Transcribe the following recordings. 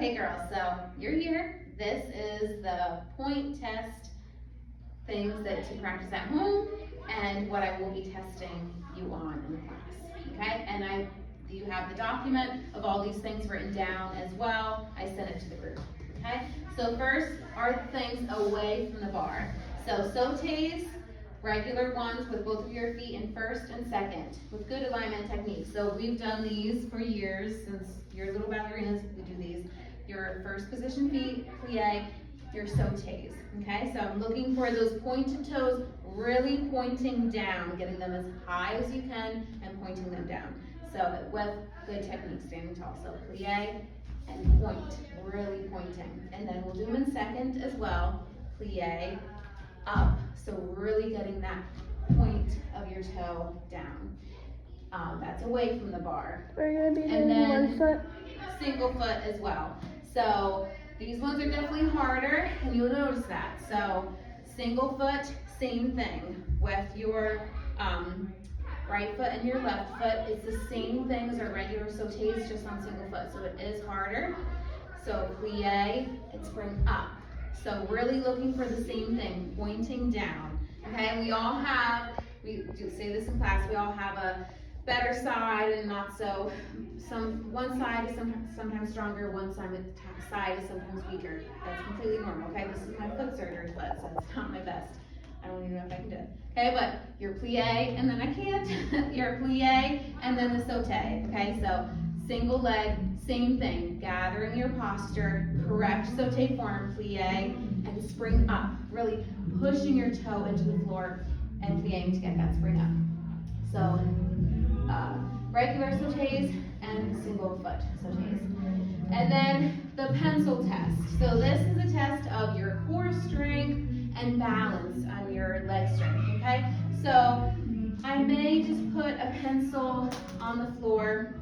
Okay, girls, so you're here. This is the point test things that to practice at home and what I will be testing you on in the class. Okay, and you have the document of all these things written down as well. I sent it to the group. Okay, so first are the things away from the bar. So sautés, regular ones with both of your feet in first and second with good alignment techniques. So we've done these for years since you're little ballerinas. We do these. Your first position feet, plie, your sautés. Okay, so I'm looking for those pointed toes really pointing down, getting them as high as you can and pointing them down. So with good technique, standing tall. So plie and point, really pointing. And then we'll do them in second as well. Plie, up. So really getting that point of your toe down. That's away from the bar. We're going to be and doing then 1 foot. Single foot as well. So these ones are definitely harder, and you'll notice that. So single foot, same thing with your right foot and your left foot. It's the same thing as our regular sautés, just on single foot. So it is harder. So plie and spring up. So really looking for the same thing, pointing down. Okay, and we do say this in class, we all have a better side and not so. One side is sometimes stronger, one side is sometimes weaker. That's completely normal, okay? This is my foot surgery foot, so it's not my best. I don't even know if I can do it. Okay, but your plie, and then I can't. Your plie, and then the sauté, okay? So single leg, same thing. Gathering your posture, correct sauté form, plie, and spring up. Really pushing your toe into the floor and plieing to get that spring up. So regular sautés and single foot sautés. And then the pencil test. So this is a test of your core strength and balance on your leg strength, okay? So I may just put a pencil on the floor.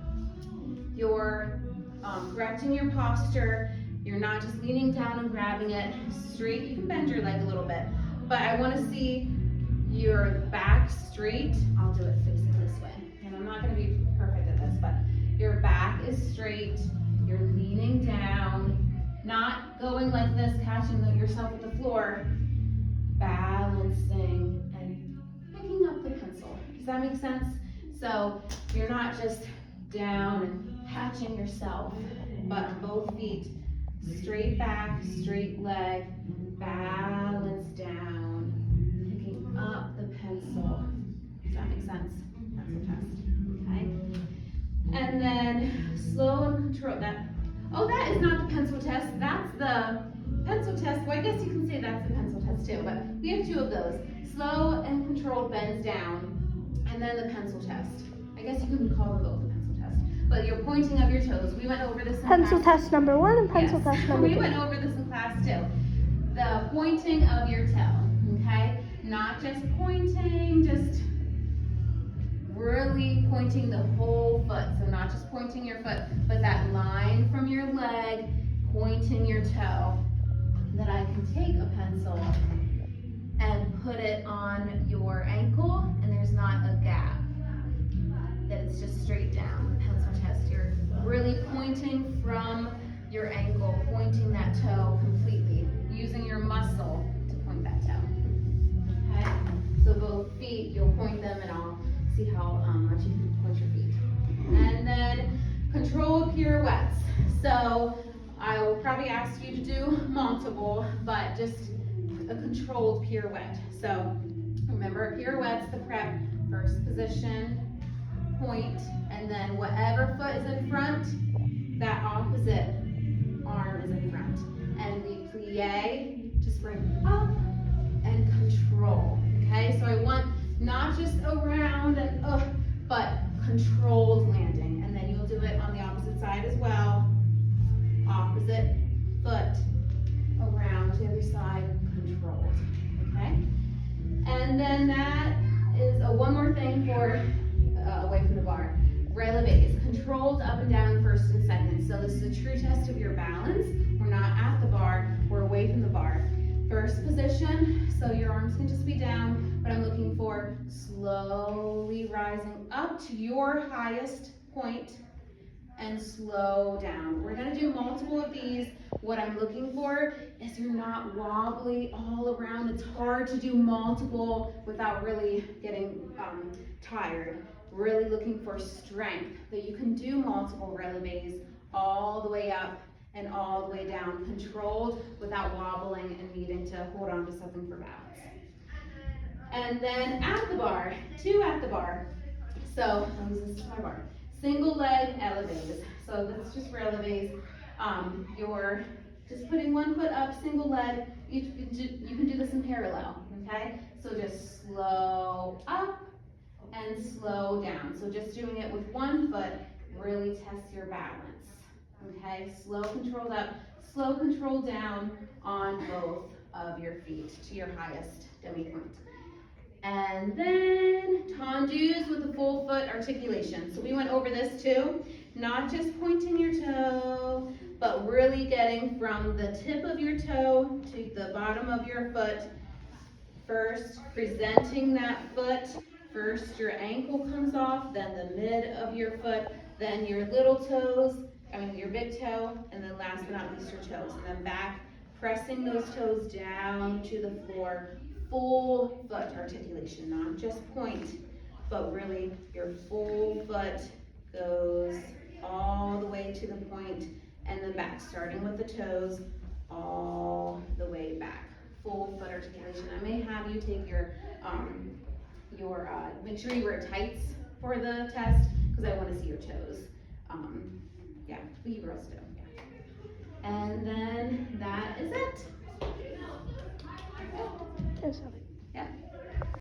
You're correcting your posture. You're not just leaning down and grabbing it straight. You can bend your leg a little bit, but I want to see your back straight. I'll do it facing this way, and I'm not going to be perfect at this, but your back is straight. You're leaning down, not going like this, catching yourself with the floor, balancing and picking up the pencil. Does that make sense? So you're not just down and catching yourself, but on both feet, straight back, straight leg, balance down, picking up the pencil. Does that make sense? That's the test, okay? And then slow and control that. Oh, that is not the pencil test. That's the pencil test. Well, I guess you can say that's the pencil test too, but we have 2 of those. Slow and controlled bends down, and then the pencil test. I guess you can call them both the pencil test. But your pointing of your toes. We went over this in Pencil class. test number 1 and pencil test number 2. We went over this in class too. The pointing of your toe, okay? Not just pointing, just really pointing the whole foot. So not just pointing your foot, but that line from your leg, pointing your toe. That I can take a pencil and put it on your ankle, and there's not a gap. That it's just straight down. The pencil test, you're really pointing from your ankle, pointing that toe completely, using your muscle to point that toe. Okay? So both feet, you'll point them, and I'll see how much you can point your feet. And then controlled pirouettes. So I will probably ask you to do multiple, but just a controlled pirouette. So remember, pirouette's the prep, first position, point, and then whatever foot is in front, that opposite arm is in front. And we plie to spring up and control. Okay, so I want not just around and up, but controlled landing. And then you'll do it on the opposite side as well. Opposite foot around to the other side, controlled. Okay, and then that is one more thing for away from the bar. Relevés, controlled up and down first and second. So this is a true test of your balance. We're not at the bar, we're away from the bar. First position, so your arms can just be down, but I'm looking for slowly rising up to your highest point, and slow down. We're gonna do multiple of these. What I'm looking for is you're not wobbly all around. It's hard to do multiple without really getting tired. Really looking for strength, that you can do multiple releves all the way up and all the way down, controlled without wobbling and needing to hold on to something for balance. And then at the bar, 2 at the bar. So, this is my bar. Single leg elevates. So that's just releves. You're just putting one foot up, single leg. You can do this in parallel, okay? So just slow up and slow down. So just doing it with one foot really tests your balance, okay? Slow controlled up, slow controlled down on both of your feet to your highest demi-pointe. And then tendus with the full foot articulation. So we went over this too, not just pointing your toe, but really getting from the tip of your toe to the bottom of your foot. First, presenting that foot. First, your ankle comes off, then the mid of your foot, then your little toes, your big toe, and then last but not least your toes. And then back, pressing those toes down to the floor. Full foot articulation, not just point, but really your full foot goes all the way to the point and then back, starting with the toes all the way back. Full foot articulation. I may have you take your make sure you wear tights for the test because I want to see your toes. Yeah, but you girls do. Yeah. And then that is it. Yes,